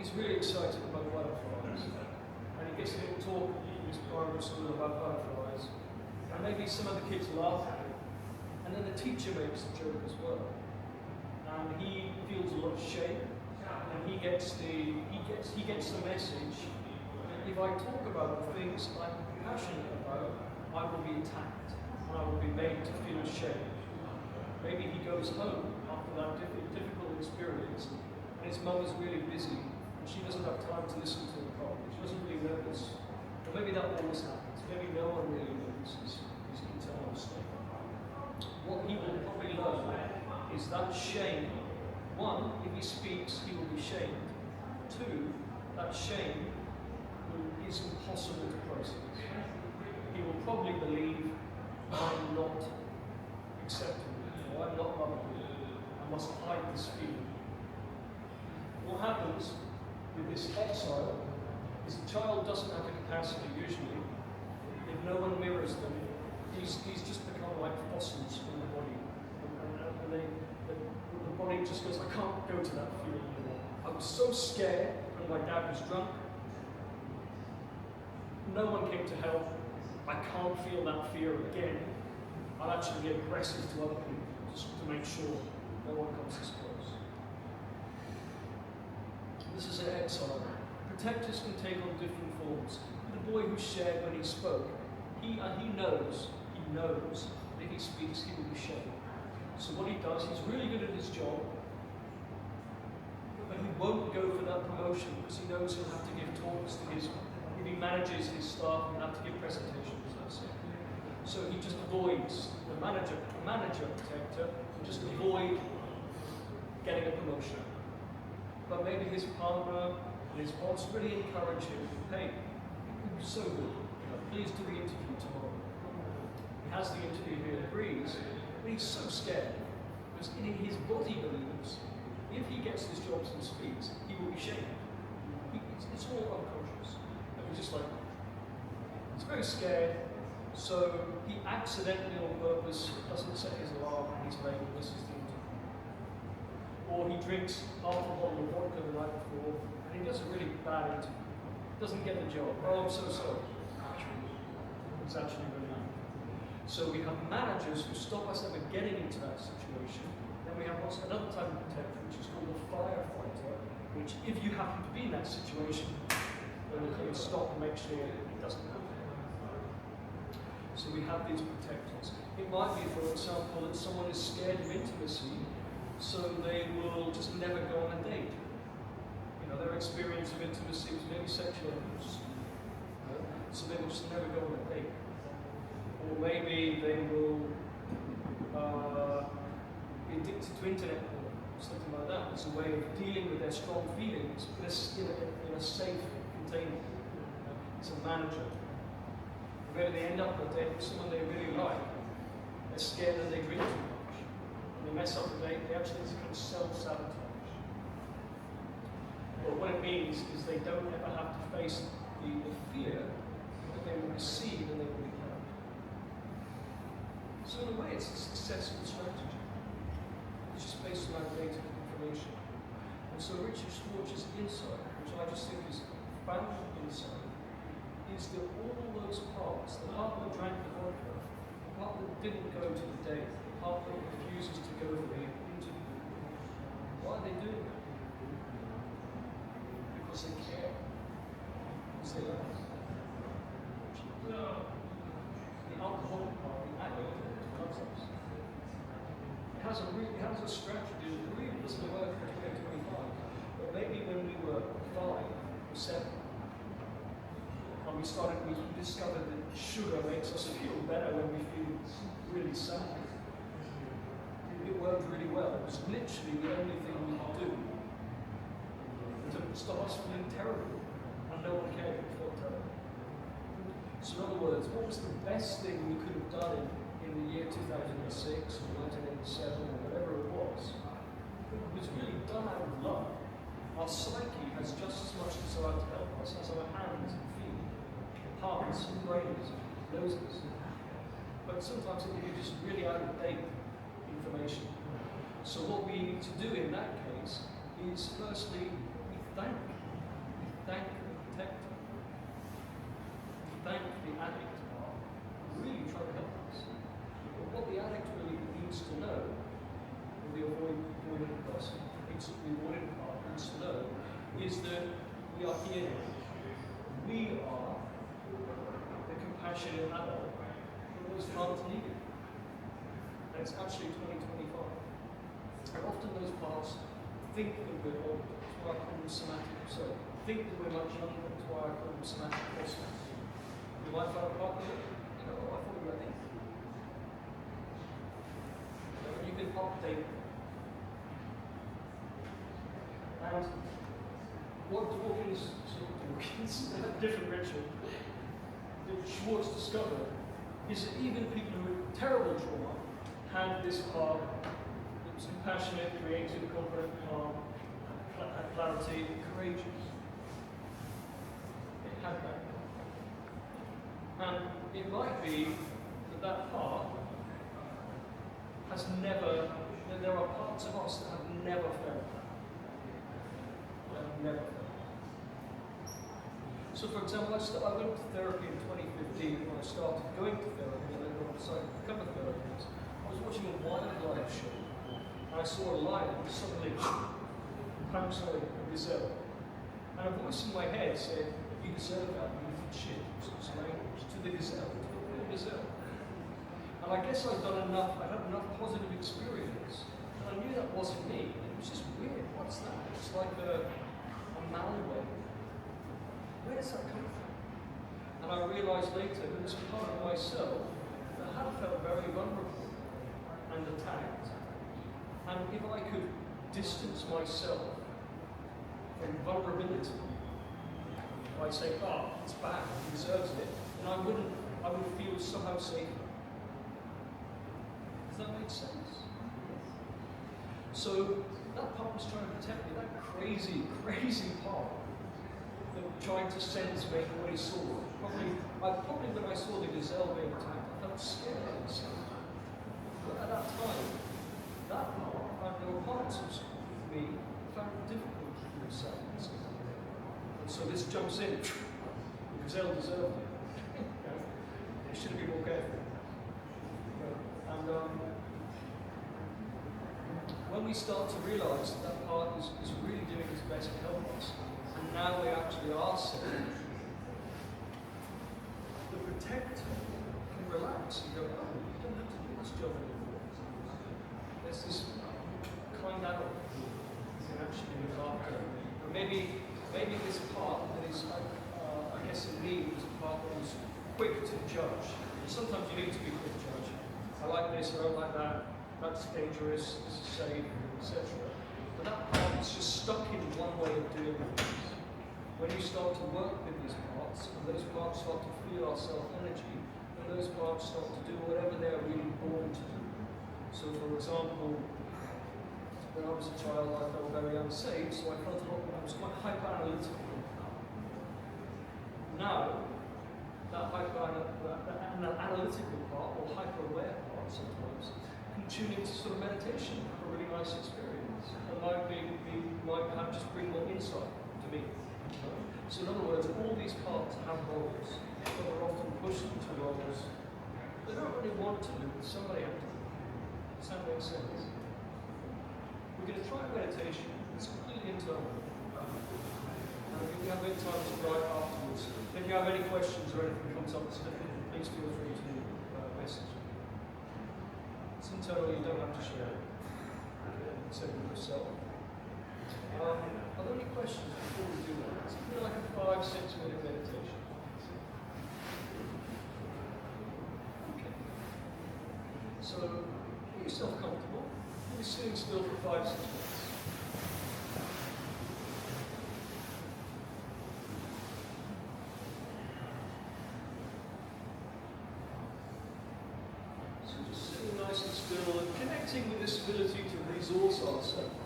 he's really excited about butterflies. And he gets a little talk in his primary school about butterflies. And maybe some of the kids laugh at him. And then the teacher makes the joke as well. And he feels a lot of shame. And he gets the message that if I talk about the things I'm passionate about, I will be attacked. And I will be made to feel ashamed. Maybe he goes home after that difficult experience, and his mum is really busy, and she doesn't have time to listen to him properly. She doesn't really notice. Or maybe that always happens. Maybe no one really notices his internal state. What he will probably learn is that shame. One, if he speaks, he will be shamed. Two, that shame is impossible to process. He will probably believe, I'm not acceptable, or I'm not lovable, I must hide this feeling. What happens with this exile is the child doesn't have the capacity, usually, if no one mirrors them, he's just become like fossils in the body. And the body just goes, I can't go to that feeling anymore. I was so scared when my dad was drunk. No one came to help. I can't feel that fear again. I'll actually be aggressive to other people just to make sure no one comes this close. This is an exile. Protectors can take on different forms. The boy who shared when he spoke, he knows that if he speaks, he will be shamed. So what he does, he's really good at his job, but he won't go for that promotion because he knows he'll have to give talks to his. If he manages his staff, he'll have to give presentations. So he just avoids the manager protector, will just avoid getting a promotion. But maybe his partner and his boss really encourage him. Hey, you're so good. Please do the interview tomorrow. He has the interview, he agrees, but he's so scared because in his body believes if he gets his jobs and speaks, he will be shamed. It's all unconscious. And he's just like, he's very scared. So he accidentally on purpose doesn't set his alarm and he's late and misses the interview. Or he drinks half a bottle of vodka the night before and he does a really bad interview. Doesn't get the job. Oh, I'm so sorry. It's actually really bad. So we have managers who stop us ever getting into that situation. Then we have another type of protector which is called a firefighter, which if you happen to be in that situation, then they can stop and make sure it doesn't happen. So we have these protectors. It might be, for example, that someone is scared of intimacy, so they will just never go on a date. Their experience of intimacy was maybe sexual abuse. So they will just never go on a date. Or maybe they will be addicted to internet porn, something like that. It's a way of dealing with their strong feelings in a safe container. It's a manager. Maybe they end up on a date with someone they really like. They're scared that they drink too much. And they mess up the date, they actually kind of self-sabotage. But what it means is they don't ever have to face the fear that they will receive and they will be held. So in a way it's a successful strategy. It's just based on outdated information. And so Richard Schwartz's insight, which I just think is profound insight, is that all those parts, the part that drank the vodka, the part that didn't go to the date, the part that refuses to go for the interview, why are they doing that? Because they care. Because they love. The alcoholic part, the addict, loves us. It has a strategy that really doesn't work for 2025. But maybe when we were 5 or 7, and we discovered that sugar makes us feel better when we feel really sad. It worked really well. It was literally the only thing we could do to stop us feeling terrible. And no one cared if we felt terrible. So in other words, what was the best thing we could have done in the year 2006 or 1987 or whatever it was? It was really done out of love. Our psyche has just as much desire to help us as our hands and feet, hearts and brains, noses. But sometimes it can be just really out of date information. So what we need to do in that case is firstly, we thank thank the protector, thank the addict part, really trying to help us. But what the addict really needs to know, or the avoidant person, the avoidant part needs to know, is that we are here now. We are the compassionate adult for those who aren't needed. And it's actually 2025. And often those parts think that we're old, that's why I call them somatic. So think that we're much younger, that's why I call them somatic cosmos. You might find a part of it, you know, I thought you were 8. You can update them. And what Dawkins, different ritual, that Schwartz discovered is that even people who had terrible trauma had this part that was compassionate, creative, confident, calm, had clarity, courageous. It had that. And it might be that that part has never, that there are parts of us that have never felt that. Never. So, for example, I went to therapy in 2015 when I started going to therapy, and then I decided to become a therapist. I was watching a wildlife show, and I saw a lion suddenly pouncing a gazelle. And a voice in my head said, "You deserve that, you shit." It's language to the gazelle, to the poor gazelle. And I guess I'd done enough, I had enough positive experience, and I knew that wasn't me. It was just weird. What's that? It's like a malware. Where does that come from? And I realized later that it's part of myself that had felt very vulnerable and attacked. And if I could distance myself from vulnerability by saying, "Oh, it's bad, he deserves it," then I would feel somehow safer. Does that make sense? So that part was trying to protect me, that crazy, crazy part that trying to sense me what he saw. Probably when I saw the gazelle being attacked, I felt scared inside. But at that time, that part, there were parts of me that found it difficult to accept. And so this jumps in. The gazelle deserved it. They should have been more careful. And when we start to realise that part is really doing its best to help us, and now we actually are safe, the protector can relax and go, "Oh, you don't have to do this job anymore." There's this kind adult who can actually look after it. Or maybe this part that is, I guess in me, was a part that was quick to judge. Sometimes you need to be quick to judge. I like this, I don't like that. That's dangerous, this is safe, etc. But that part is just stuck in one way of doing things. When you start to work with these parts, and those parts start to feel our self-energy, and those parts start to do whatever they're really born to do. So, for example, when I was a child, I felt very unsafe, so I was quite hyper-analytical. Now, that analytical part, or hyper-aware part sometimes, can tune into sort of meditation, have a really nice experience. And might perhaps just bring more insight to me. So in other words, all these parts have roles, but they're often pushed into roles they don't really want to do, but somebody has to. Does that make sense? We're going to try meditation. It's completely internal. And if you have any time to write afterwards, if you have any questions or anything comes up that's difficult, please feel free to message me. It's internal, you don't have to share it. Except with yourself. Are there any questions before we do that? It's like a 5-6 minute meditation. Okay. So, get yourself comfortable. You'll be sitting still for 5-6 minutes. So just sitting nice and still and connecting with this ability to resource ourselves.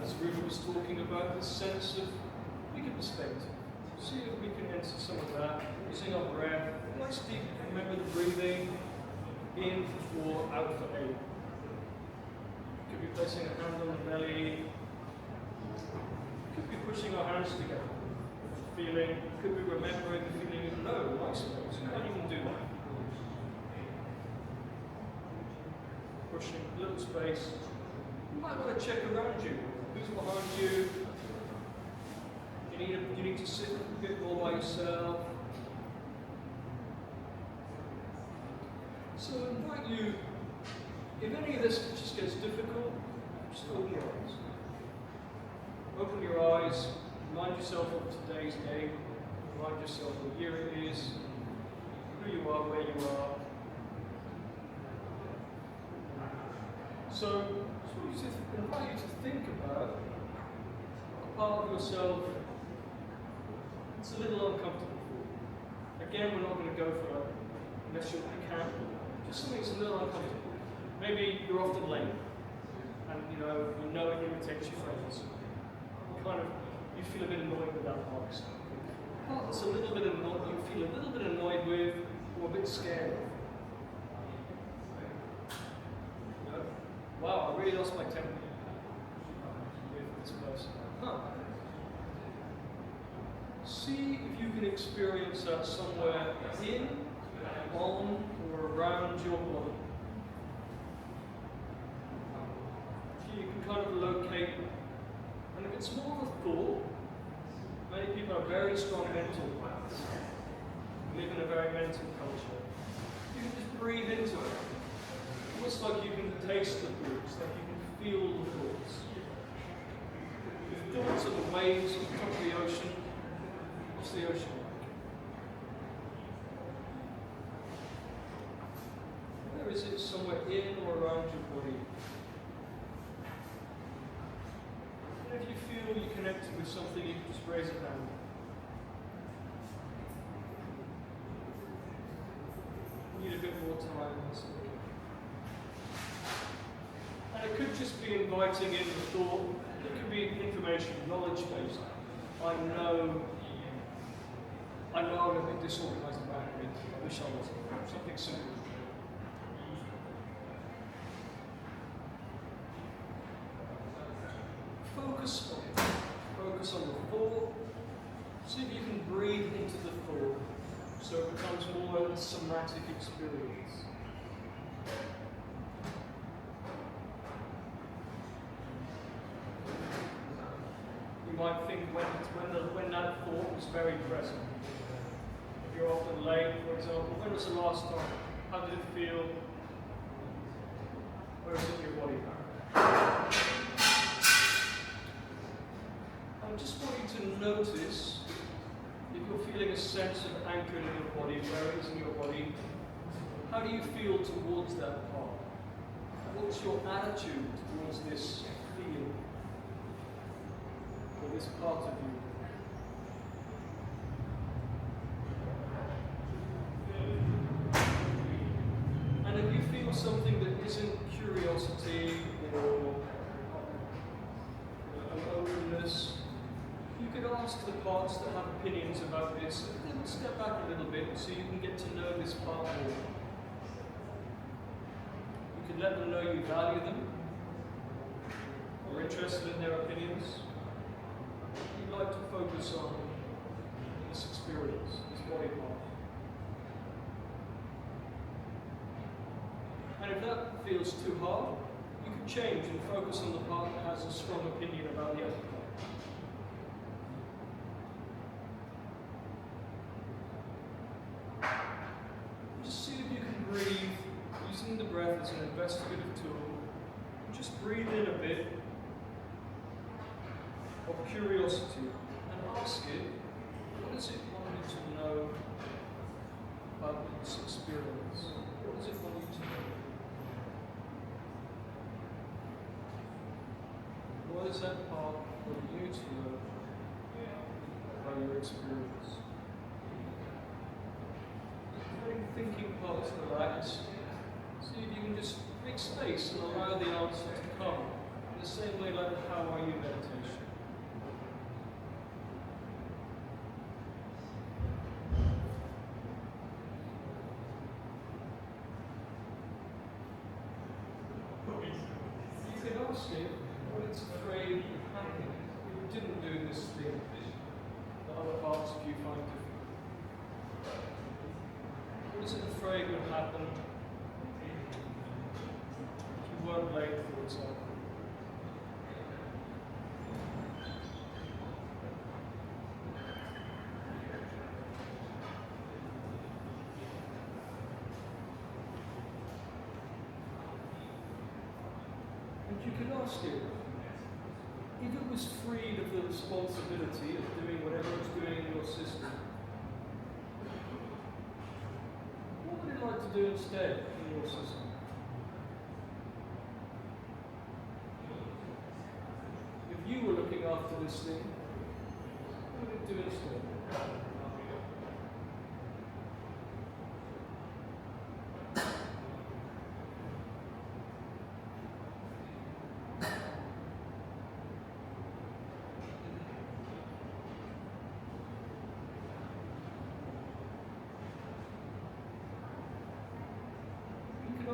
As Ruth was talking about, this sense of bigger perspective. See if we can enter some of that using our breath. Nice deep, remember the breathing. In for 4, out for 8. Could be placing a hand on the belly. Could be pushing putting our hands together, feeling, could be remembering the feeling of no, I suppose. How do you even do that? Pushing a little space. You might want to check around you. Who's behind you? You need to sit a bit more by yourself. So I invite you, if any of this just gets difficult, just open your eyes. Open your eyes, remind yourself of today's day, remind yourself what year it is, who you are, where you are. So I invite you to think about a part of yourself that's a little uncomfortable for you. Again, we're not going to go for it unless you can. Just something that's a little uncomfortable. Maybe you're often late, and you know it irritates your friends. You feel a bit annoyed with that part. Part that's a little bit annoyed, you feel a little bit annoyed with, or a bit scared of. You know, wow, I really lost my temper with this person. See if you can experience that somewhere in, on, or around your body. You can kind of locate, and if it's more of a thought, many people have very strong mental plans. We live in a very mental culture. You can just breathe into it. Almost like you can taste the thoughts, like you can feel the thoughts. The thoughts are the waves on top of the ocean. What's the ocean like? Where is it? Somewhere in or around your body? And if you feel you're connected with something, you can just raise a hand. Need a bit more time. That's okay. And it could just be inviting in the thought. It could be information, knowledge-based. I know I'm a bit disorganized about it. I wish I was. Something simple. Focus on it. Focus on the thought. See if you can breathe into the thought so it becomes more of a somatic experience. You might think when that thought was very present. If you're often late, for example, when was the last time? How did it feel? Where is it in your body? I just want you to notice if you're feeling a sense of anchor in your body, where it is in your body. How do you feel towards that part? What's your attitude towards this feeling? Or this part of you? And if you feel something that isn't curiosity or an openness, you could ask the parts that have opinions about this, and then step back a little bit so you can get to know this part more. You can let them know you value them, or interested in their opinions. You'd like to focus on this experience, this body part. And if that feels too hard, you can change and focus on the part that has a strong opinion about the other part. Just see if you can breathe, using the breath as an investigative tool. Just breathe in a bit of curiosity and ask it, what does it want you to know about this experience? What does it want you to know? What is that part for you to know about your experience? Letting thinking parts relax. See if you can just make space and allow the answer to come. In the same way like how are you meditation. You can ask it what it's afraid of happening if you didn't do this thing. way it would happen if you weren't late, for example. And you could ask it, if it was freed of the responsibility of doing whatever it's doing in your system, what would it like to do instead in your system? If you were looking after this thing, what would it do instead?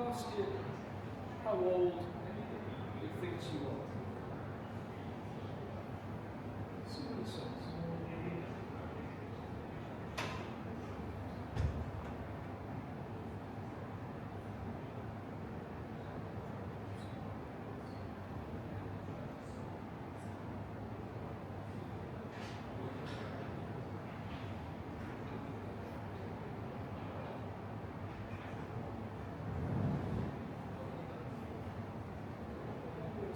Ask it how old it thinks you are. See what it says.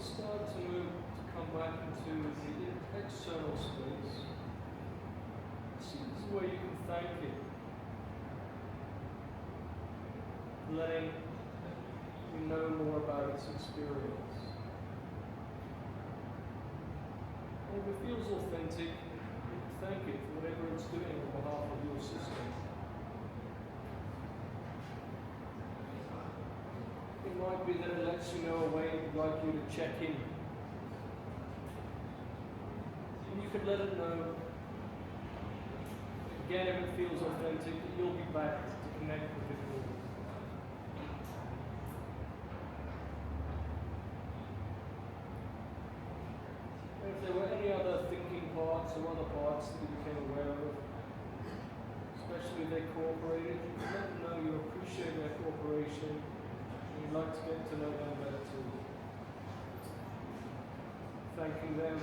Start to move to come back into the external space. See, this is where you can thank it. Letting you know more about its experience. And if it feels authentic, you can thank it for whatever it's doing on behalf of your system. It might be that it lets you know a way it would like you to check in. And you could let it know, again, if it feels authentic, that you'll be back to connect with it more. And if there were any other thinking parts or other parts that you became aware of, especially if they cooperated, you could let them know you appreciate their cooperation. You'd like to get to know them better too. Thanking them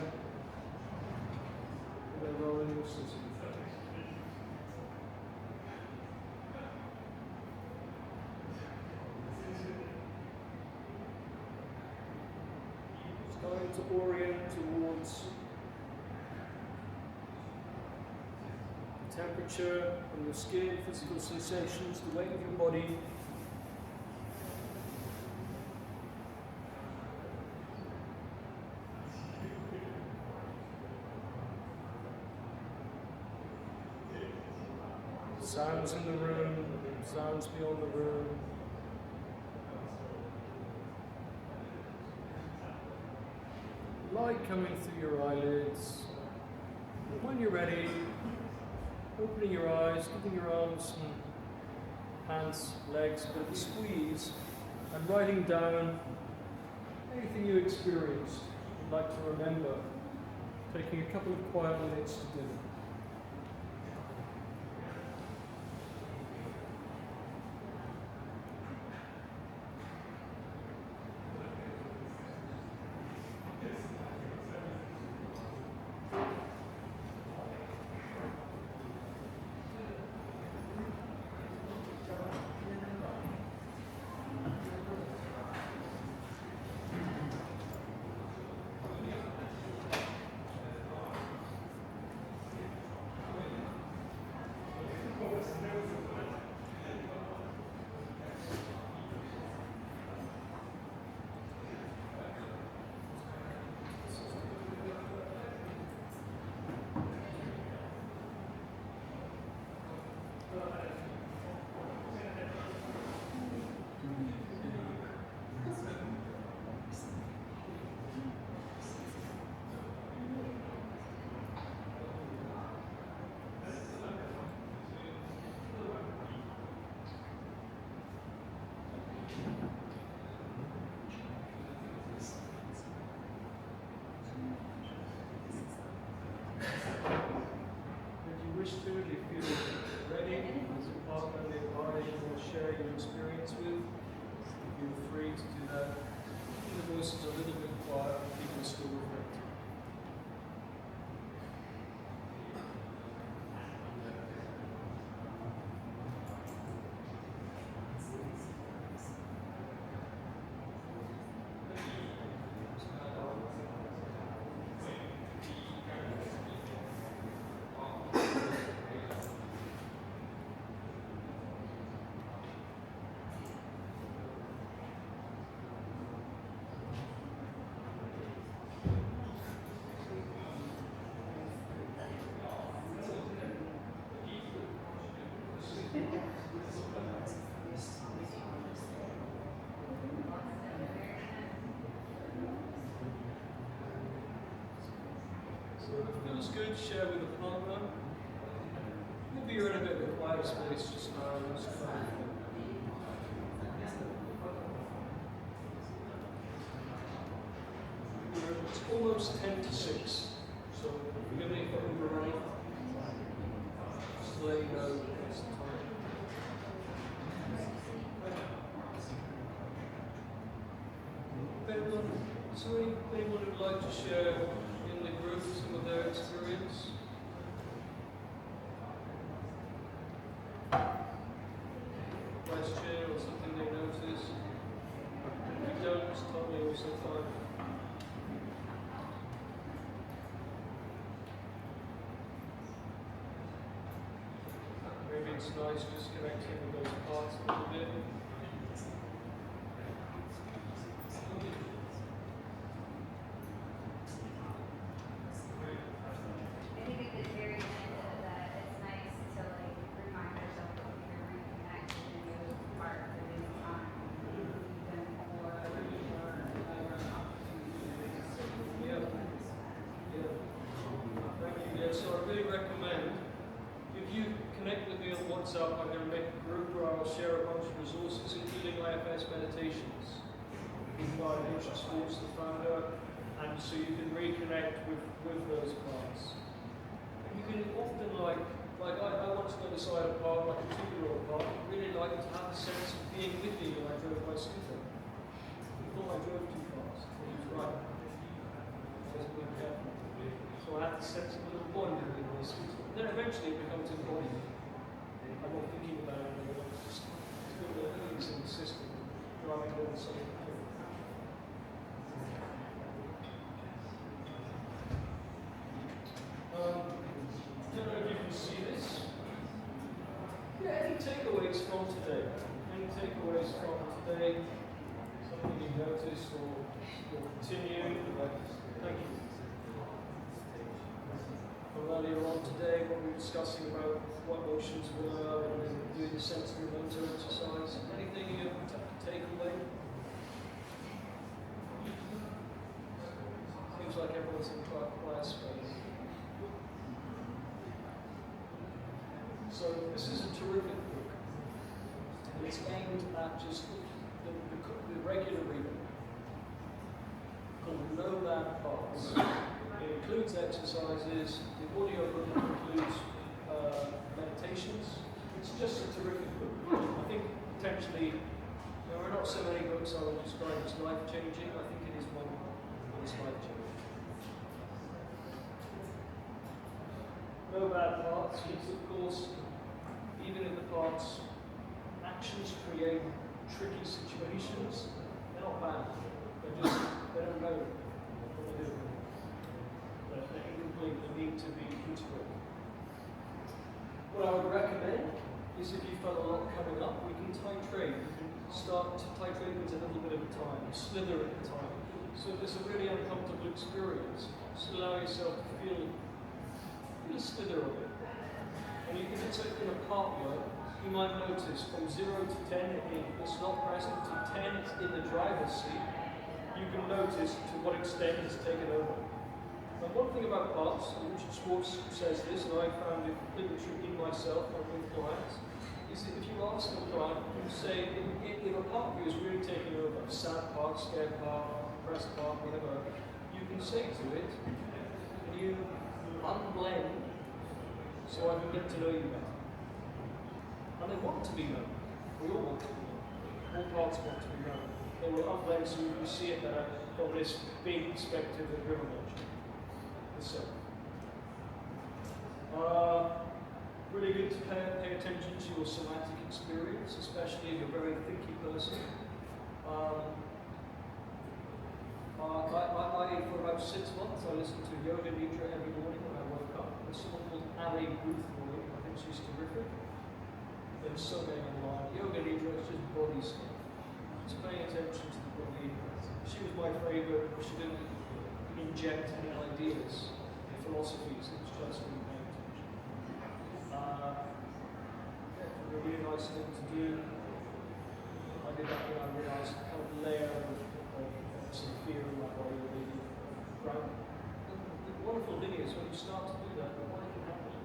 for their role in your system. Starting to orient towards the temperature on your skin, physical sensations, the weight of your body. Sounds in the room, sounds beyond the room. Light coming through your eyelids. When you're ready, opening your eyes, giving your arms and hands, legs a bit of a squeeze, and writing down anything you experienced you'd like to remember, taking a couple of quiet minutes to do. If you feel ready, as a partner in the body, you want to share your experience with, feel free to do that. Keep the voices a little bit quiet, people still reflecting. So if it feels good, share with a partner. Maybe you're in a bit of a quiet space just now. It's almost 10 to 6. So forgive me if I'm overrunning. Just to let you know it's the time. Is there anyone who'd like to share in the group some of their experience? Question or something they notice? If you don't, just tell me also fine. Maybe it's nice just connecting with those parts a little bit. WhatsApp, I'm going to make a group where I'll share a bunch of resources, including IFS meditations. By Richard Schwartz, the founder, and so you can reconnect with those parts. And you can often I once got beside a park, like a 2-year-old park, really like to have a sense of being with me when I drove my scooter. I thought I drove too fast, and he was right. I wasn't being careful. So I had the sense of a little bond with my scooter. Then eventually it becomes embodied. I'm not thinking about it anymore. Just feel the ease in the system, driving down something. I don't know if you can see this. Yeah, any takeaways from today? Any takeaways from today? Something you noticed or continue? Thank you. From earlier on today, when we were discussing about what emotions were and doing the sensorimotor exercise, anything you take away? Seems like everyone's in quite a quiet space. So this is a terrific book. And it's aimed at just the regular reader. Called Know That Parts. It includes exercises. The audio book includes meditations. It's just a terrific book. I think potentially there are not so many books I would describe as life-changing. I think it is one that is life-changing. No bad parts means, of course, even if the parts actions create tricky situations, they're not bad. They don't know what they're doing. They completely need to be integrated. What I would recommend is if you've got a lot coming up, we can titrate. You can start to titrate things a little bit at a time, slither at a time. So if it's a really uncomfortable experience, just allow yourself to feel a slither of it. And you can do it in a part where you might notice from 0 to 10, it's not present, to 10, it's in the driver's seat. You can notice to what extent it's taken over. Now, one thing about parts, and Richard Schwartz says this, and I found it completely tricky myself when with clients, is that if you ask a client, you say, if a part of you is really taking over, sad part, scared part, depressed part, whatever, you can say to it, can you unblend so I can get to know you better? And they want to be known. We all want to be known. All parts want to be known. They will upload so you can see it better from this big perspective that we're mentioning. So, really good to pay attention to your somatic experience, especially if you're a very thinky person. For about 6 months, I listened to Yoga Nidra every morning when I woke up. There's someone called Ali Boothroyd, I think she's terrific. There's so many online. Yoga Nidra is just body stuff. Just paying attention to the body. She was my favourite, but she didn't inject any ideas, philosophies. It was just really paying attention. A really nice thing to do. I did that when I realised the kind of layer of some fear in my body or maybe ground. The wonderful thing is when you start to do that, the body can happen.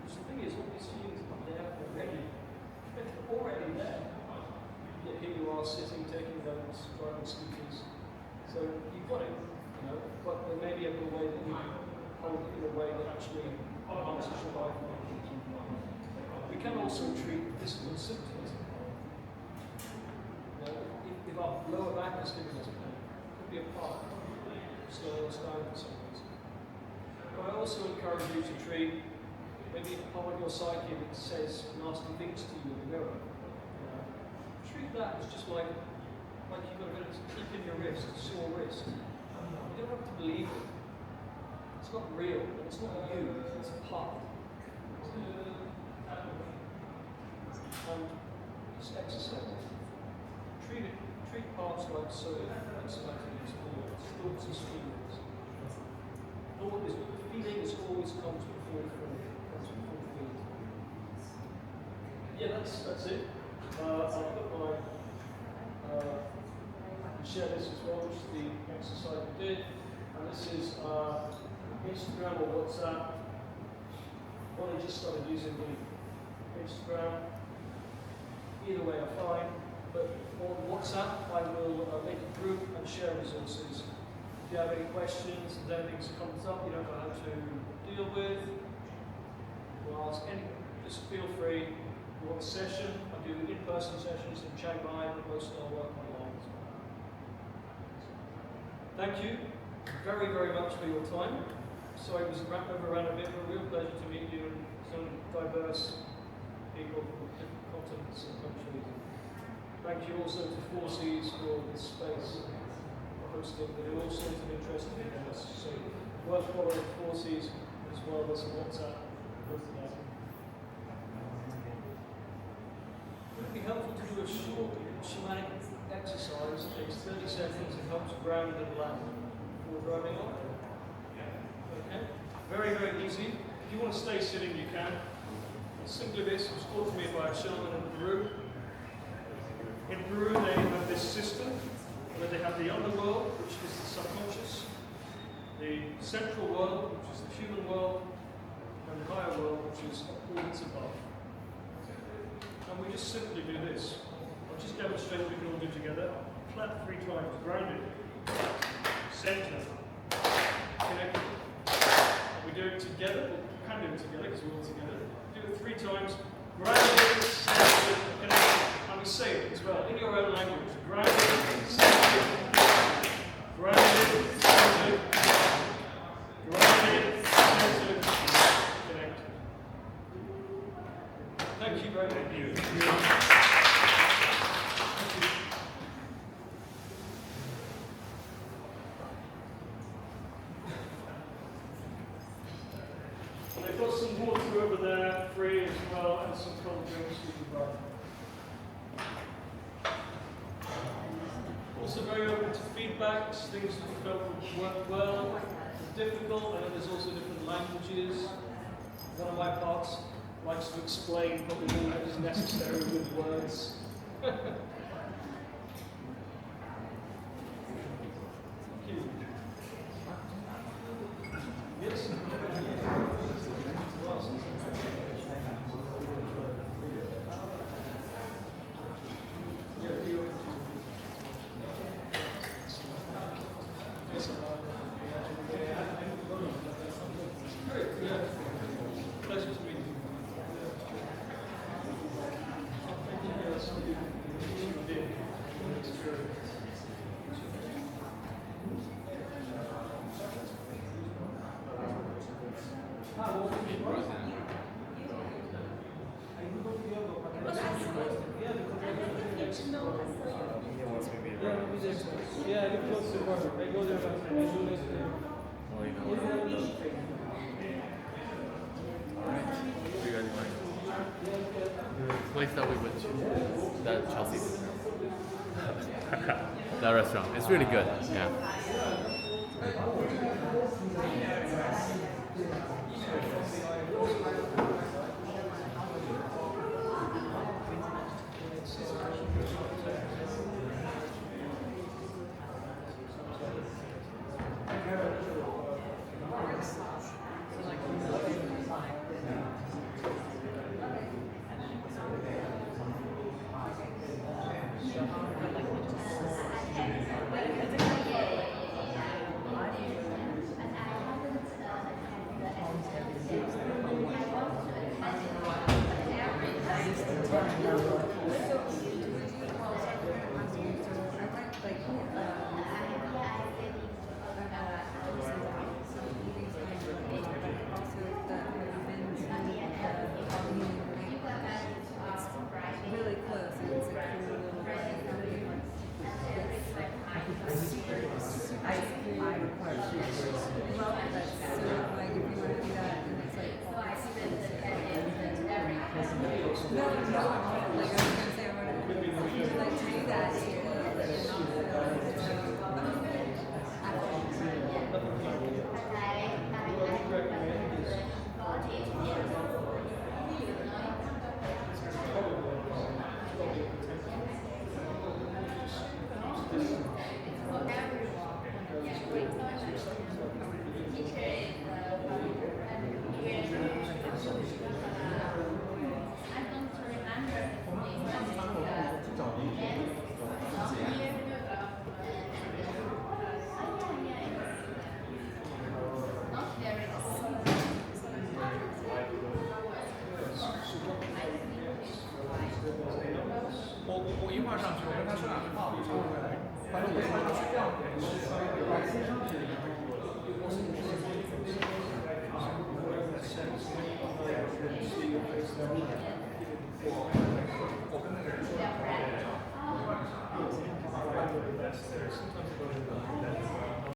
Because the thing is, all these feelings are there already. They're already there. Yet here you are sitting, taking notes, driving speakers. So you've got it, you know, but there may be a way that you hold it in a way that actually enhances your life. We can also treat physical symptoms. If our lower back is giving us pain, it could be a part, slowing us down for some reason. But I also encourage you to treat maybe a part of your psyche that says nasty things to you in the mirror. Treat that as just like you've got a bit of keep in your wrist, a sore wrist. You don't have to believe it. It's not real, it's not you, it's a part. And just exercise it. Treat parts like so, exercising these thoughts and feelings. Feelings always comes before feeling. Yeah, that's it. I'll put my share this as well, which is the exercise we did. And this is Instagram or WhatsApp. Well, I just started using the Instagram. Either way are fine. But on WhatsApp, I will make a group and share resources. If you have any questions, if anything comes up you don't know how to deal with, or ask anything, just feel free. If you want a session, I do in-person sessions in Chiang Mai, but most of our work online as well. Thank you very, very much for your time. Sorry it was overrun a bit, but a real pleasure to meet you and some diverse people from different continents and countries. Thank you also to 4Cs for this space hosting, but it all sorts of interesting us. So worth following 4Cs as well as WhatsApp. Would it be helpful to do a short shamanic exercise that takes 30 seconds and helps ground and land before driving on? Okay? Very, very easy. If you want to stay sitting, you can. It's simply this. It was taught to me by a shaman in Peru. In Peru, they have this system where they have the underworld, which is the subconscious, the central world, which is the human world, and the higher world, which is all that's above. And we just simply do this. I'll just demonstrate what we can all do together. Clap 3 times, grounded, center, connected. We do it together. We can do it together because we're all together. Do it 3 times, grounded, centered, connected. And we say it as well, in your own language. Grounded, centered, grounded, centered, grounded, centered, connected. Thank you very much. Thank you. They've got some water over there, free as well, and some cold drinks you can buy. Also very open to feedbacks, things that you felt would work well, difficult, and there's also different languages. One of my parts likes to explain probably more than is necessary with words. Thank you. Yes? Pleasure to meet you. place that we went to, that Chelsea, that restaurant. It's really good. Yeah.